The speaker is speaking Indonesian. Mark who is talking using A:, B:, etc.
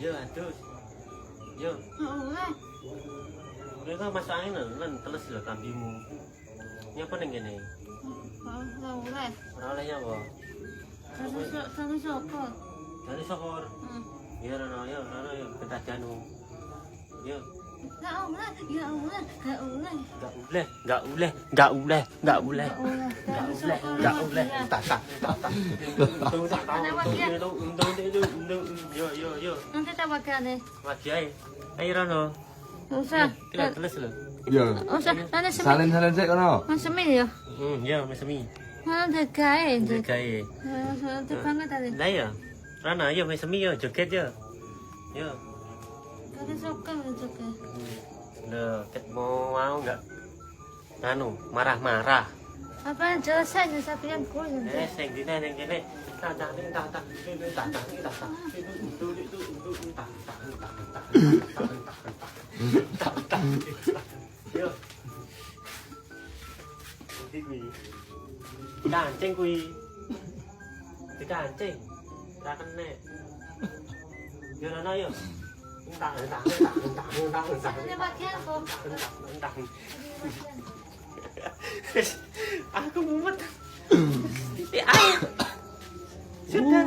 A: Yo adus. Yo.
B: Oleh.
A: Mereka masak angin lan teles lho kambimu. Nyapa ning kene?
B: Oleh.
A: Ora oleh nyapa?
B: Tadi sokor.
A: Dari sokor. Ya Rono, yo, betah janu. Yo.
B: Enggak oleh, enggak oleh, enggak oleh.
A: Enggak boleh. Tak. Yo.
B: Nanti tak pakai deh.
A: Wagi ae. Ayo Rono.
B: Usah.
A: Kita teles lho.
C: Iya.
B: Usah. Nanti semi.
C: Salin-salin sik kono.
B: Mas semi ya.
A: Ya, mesemi.
B: Mana degai?
A: Gawe.
B: Nanti banget tadi.
A: Lah ya. Rono, yo mesemi yo, joget yo. Yo.
B: Tadi sokor juga.
A: Loh, ket mau enggak anu, marah-marah.
B: Apa selesai sapi yang kurang.
A: Sing dine ning kene. Tak. Yo. Iki kuwi. Kancing kuwi. Dikancing. Ora kene. Yo Rono yo. Entah.
B: Nanti pakai apa?
A: Entah. Aku mumet. Sudah.